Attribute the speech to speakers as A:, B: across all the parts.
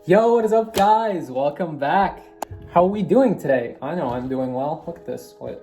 A: Yo, what is up, guys? Welcome back. How are we doing today? I know I'm doing well. Look at this. Wait.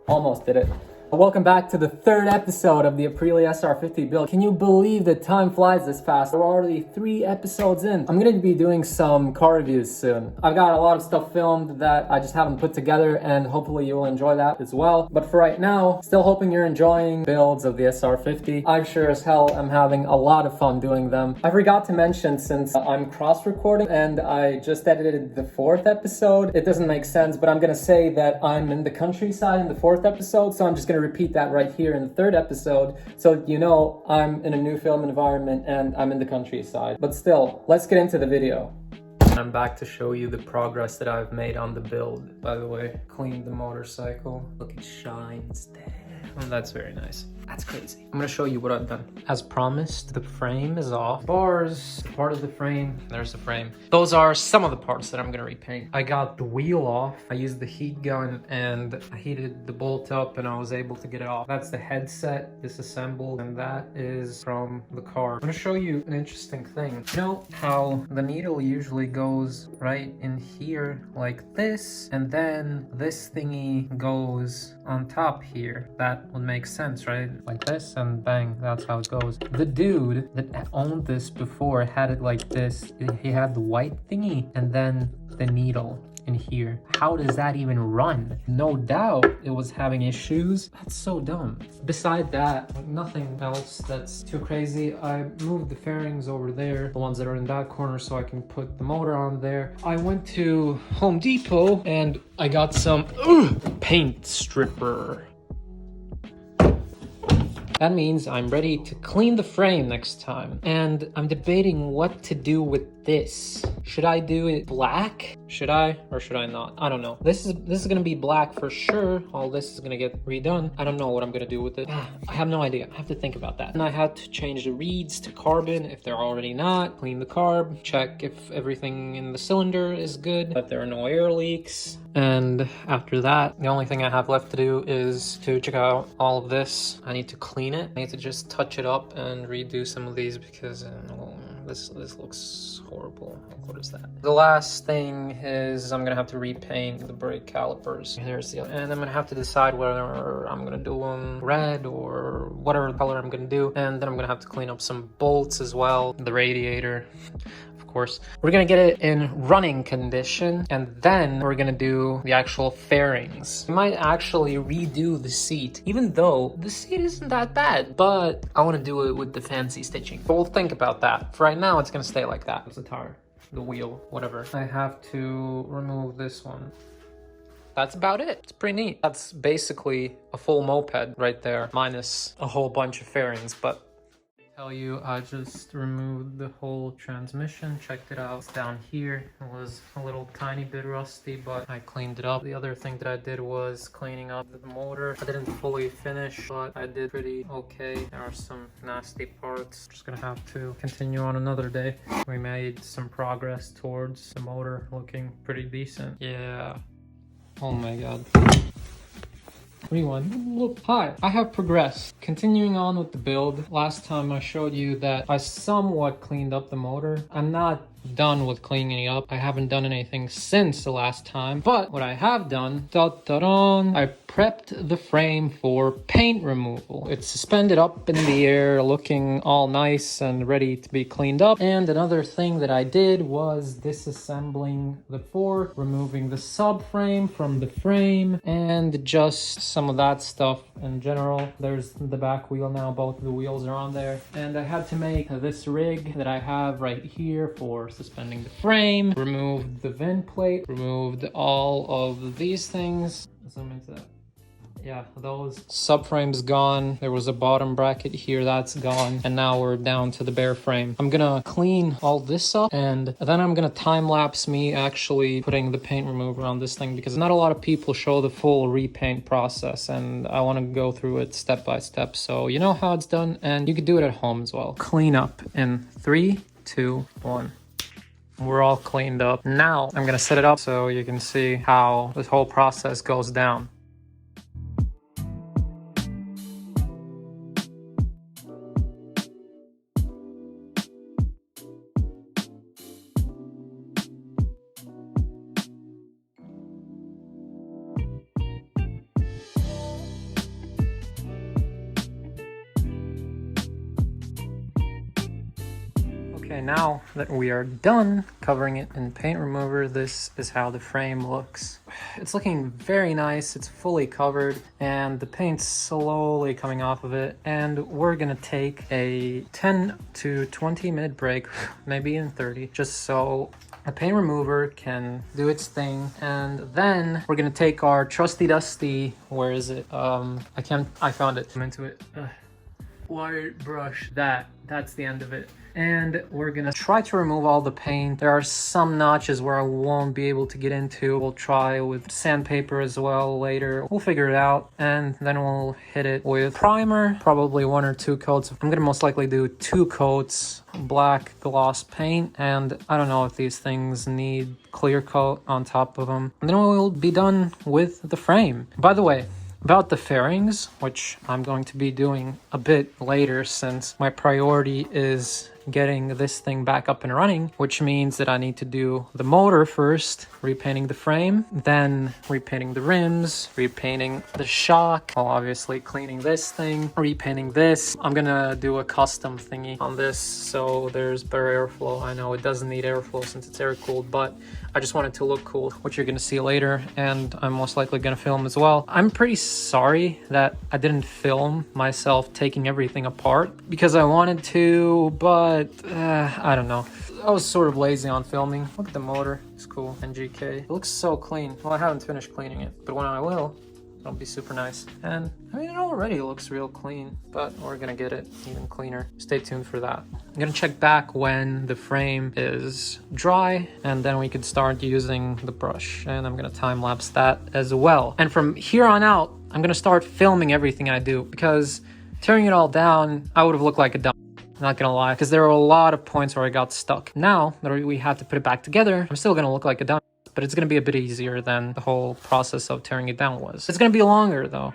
A: Almost did it. Welcome back to the third episode of the Aprilia Sr50 build. Can you believe that time flies this fast? We're already 3 episodes in. I'm gonna be doing some car reviews soon. I've got a lot of stuff filmed that I just haven't put together, and hopefully you will enjoy that as well. But for right now, still hoping you're enjoying builds of the SR50. I sure as hell am having a lot of fun doing them. I forgot to mention, since I'm cross-recording and I just edited the 4th episode, it doesn't make sense, but I'm gonna say that I'm in the countryside in the 4th episode, so I'm just gonna repeat that right here in the 3rd episode, so you know I'm in a new film environment and I'm in the countryside. But still, let's get into the video. I'm back to show you the progress that I've made on the build. By the way, cleaned the motorcycle. Look, it shines. Damn, that's very nice. That's crazy. I'm gonna show you what I've done. As promised, the frame is off. Bars, part of the frame. There's the frame. Those are some of the parts that I'm gonna repaint. I got the wheel off. I used the heat gun and I heated the bolt up and I was able to get it off. That's the headset disassembled, and that is from the car. I'm gonna show you an interesting thing. You know how the needle usually goes right in here like this, and then this thingy goes on top here. That would make sense, right? Like this, and bang, that's how it goes. The dude that owned this before had it like this. He had the white thingy and then the needle in here. How does that even run? No doubt it was having issues. That's so dumb. Beside that, like, nothing else that's too crazy. I moved the fairings over there, the ones that are in that corner, so I can put the motor on there. I went to Home Depot and I got some paint stripper. That means I'm ready to clean the frame next time. And I'm debating what to do with this. Should I do it black? Should I or should I not? I don't know. This is gonna be black for sure. All this is gonna get redone. I don't know what I'm gonna do with it. I have no idea. I have to think about that. And I had to change the reeds to carbon if they're already not. Clean the carb. Check if everything in the cylinder is good, that there are no air leaks. And after that, the only thing I have left to do is to check out all of this. I need to clean it. I need to just touch it up and redo some of these because this looks horrible. What is that? The last thing is I'm gonna have to repaint the brake calipers. There's the other, and I'm gonna have to decide whether I'm gonna do them red or whatever color I'm gonna do. And then I'm gonna have to clean up some bolts as well, the radiator. Course, we're gonna get it in running condition, and then we're gonna do the actual fairings. I might actually redo the seat, even though the seat isn't that bad, but I want to do it with the fancy stitching. But we'll think about that. For right now, it's gonna stay like that. It's the tire, the wheel, whatever. I have to remove this one. That's about it. It's pretty neat. That's basically a full moped right there, minus a whole bunch of fairings. But I just removed the whole transmission, checked it out. It's down here. It was a little tiny bit rusty, but I cleaned it up. The other thing that I did was cleaning up the motor. I didn't fully finish, but I did pretty okay. There are some nasty parts. Just gonna have to continue on another day. We made some progress towards the motor looking pretty decent. Yeah. Oh my god. Everyone, look, hi, I have progressed. Continuing on with the build, last time I showed you that I somewhat cleaned up the motor. I'm not done with cleaning it up. I haven't done anything since the last time, but what I have done, I prepped the frame for paint removal. It's suspended up in the air, looking all nice and ready to be cleaned up. And another thing that I did was disassembling the fork, removing the subframe from the frame, and just some of that stuff in general. There's the back wheel now, both of the wheels are on there. And I had to make this rig that I have right here for suspending the frame, removed the vent plate, removed all of these things. Zoom into that. Yeah, those subframes gone. There was a bottom bracket here, that's gone. And now we're down to the bare frame. I'm gonna clean all this up, and then I'm gonna time lapse me actually putting the paint remover on this thing, because not a lot of people show the full repaint process, and I wanna go through it step by step. So you know how it's done, and you could do it at home as well. Clean up in 3, 2, 1. We're all cleaned up. Now I'm gonna set it up so you can see how this whole process goes down. Okay, now that we are done covering it in paint remover, this is how the frame looks. It's looking very nice. It's fully covered and the paint's slowly coming off of it. And we're gonna take a 10 to 20 minute break, maybe in 30, just so the paint remover can do its thing. And then we're gonna take our trusty dusty, where is it? I found it. I'm into it. Wire brush. That's the end of it. And we're gonna try to remove all the paint. There are some notches where I won't be able to get into. We'll try with sandpaper as well later. We'll figure it out, and then we'll hit it with primer, probably 1 or 2 coats. I'm gonna most likely do 2 coats, black gloss paint, and I don't know if these things need clear coat on top of them. And then we'll be done with the frame. By the way, about the fairings, which I'm going to be doing a bit later since my priority is getting this thing back up and running, which means that I need to do the motor first, repainting the frame, then repainting the rims, repainting the shock, obviously cleaning this thing, repainting this. I'm gonna do a custom thingy on this so there's better airflow. I know it doesn't need airflow since it's air cooled, but I just want it to look cool, which you're gonna see later, and I'm most likely gonna film as well. I'm pretty sorry that I didn't film myself taking everything apart because I wanted to, but I don't know. I was sort of lazy on filming. Look at the motor, it's cool. NGK. It looks so clean. Well, I haven't finished cleaning it, but when I will, it'll be super nice. And I mean, it already looks real clean, but we're gonna get it even cleaner. Stay tuned for that. I'm gonna check back when the frame is dry, and then we could start using the brush. And I'm gonna time lapse that as well. And from here on out, I'm gonna start filming everything I do, because tearing it all down, I would have looked like a dumb. Not gonna lie, because there were a lot of points where I got stuck. Now that we have to put it back together, I'm still gonna look like a dumb, but it's gonna be a bit easier than the whole process of tearing it down was. It's gonna be longer though.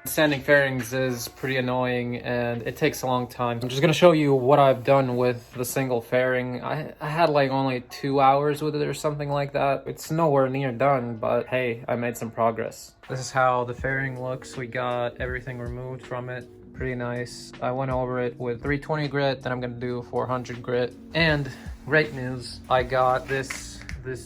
A: Sanding fairings is pretty annoying and it takes a long time. I'm just gonna show you what I've done with the single fairing. I had like only 2 hours with it or something like that. It's nowhere near done, but hey, I made some progress. This is how the fairing looks. We got everything removed from it. Pretty nice. I went over it with 320 grit, then I'm gonna do 400 grit. And great news, I got this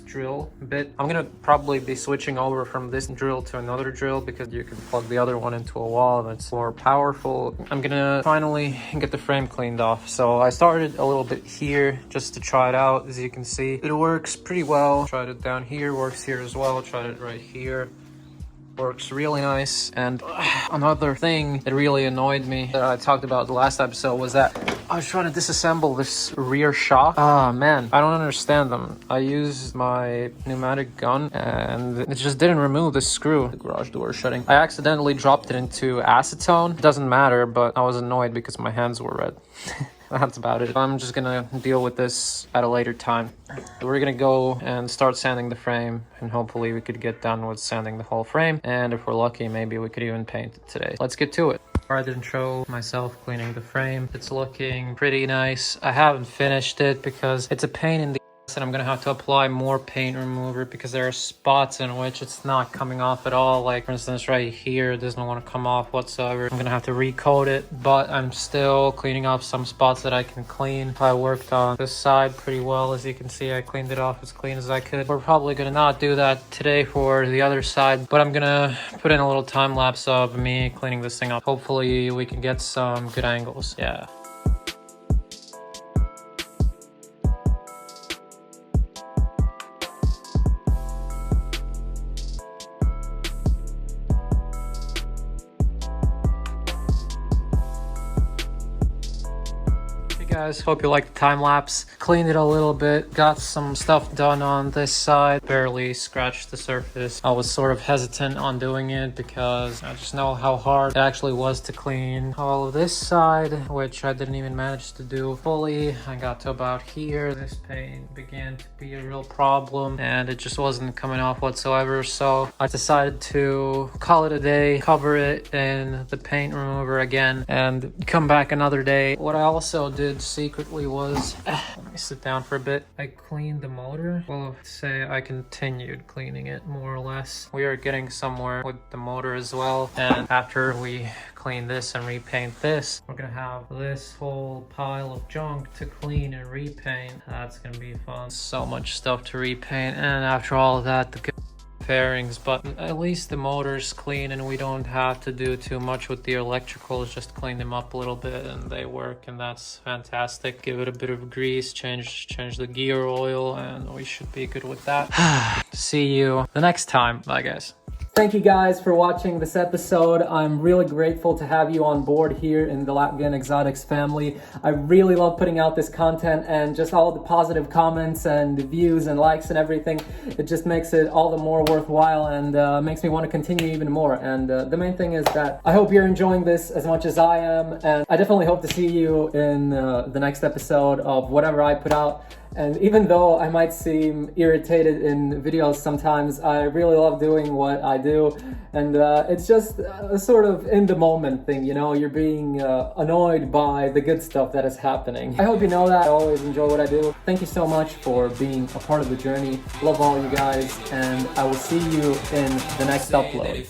A: drill bit. I'm gonna probably be switching over from this drill to another drill because you can plug the other one into a wall and it's more powerful. I'm gonna finally get the frame cleaned off. So I started a little bit here just to try it out. As you can see, it works pretty well. Tried it down here, works here as well. Tried it right here. Works really nice. And another thing that really annoyed me that I talked about the last episode was that I was trying to disassemble this rear shock. Man, I don't understand them. I used my pneumatic gun and it just didn't remove the screw. The garage door is shutting. I accidentally dropped it into acetone. It doesn't matter, but I was annoyed because my hands were red. That's about it. I'm just gonna deal with this at a later time. We're gonna go and start sanding the frame, and hopefully we could get done with sanding the whole frame. And if we're lucky, maybe we could even paint it today. Let's get to it. I didn't show myself cleaning the frame. It's looking pretty nice. I haven't finished it because it's a pain in the and I'm gonna have to apply more paint remover because there are spots in which it's not coming off at all. Like for instance right here, it doesn't want to come off whatsoever. I'm gonna have to recoat it, but I'm still cleaning off some spots that I can clean. I worked on this side pretty well. As you can see, I cleaned it off as clean as I could. We're probably gonna not do that today for the other side, but I'm gonna put in a little time lapse of me cleaning this thing up. Hopefully we can get some good angles. Yeah. Guys, hope you liked the time lapse. Cleaned it a little bit, got some stuff done on this side, barely scratched the surface. I was sort of hesitant on doing it because I just know how hard it actually was to clean all of this side, which I didn't even manage to do fully. I got to about here. This paint began to be a real problem and it just wasn't coming off whatsoever. So I decided to call it a day, cover it in the paint remover again, and come back another day. What I also did secretly was, let me sit down for a bit. I cleaned the motor. Well, say I continued cleaning it more or less. We are getting somewhere with the motor as well. And after we clean this and repaint this, we're gonna have this whole pile of junk to clean and repaint. That's gonna be fun. So much stuff to repaint. And after all of that, the fairings, but at least the motor's clean and we don't have to do too much with the electricals, just clean them up a little bit and they work, and that's fantastic. Give it a bit of grease, change the gear oil, and we should be good with that. See you the next time. Bye guys. Thank you guys for watching this episode. I'm really grateful to have you on board here in the Latvian Exotics family. I really love putting out this content, and just all the positive comments and views and likes and everything. It just makes it all the more worthwhile and makes me want to continue even more. And the main thing is that I hope you're enjoying this as much as I am, and I definitely hope to see you in the next episode of whatever I put out. And even though I might seem irritated in videos sometimes, I really love doing what I do. And it's just a sort of in the moment thing, you know, you're being annoyed by the good stuff that is happening. I hope you know that. I always enjoy what I do. Thank you so much for being a part of the journey. Love all you guys, and I will see you in the next upload.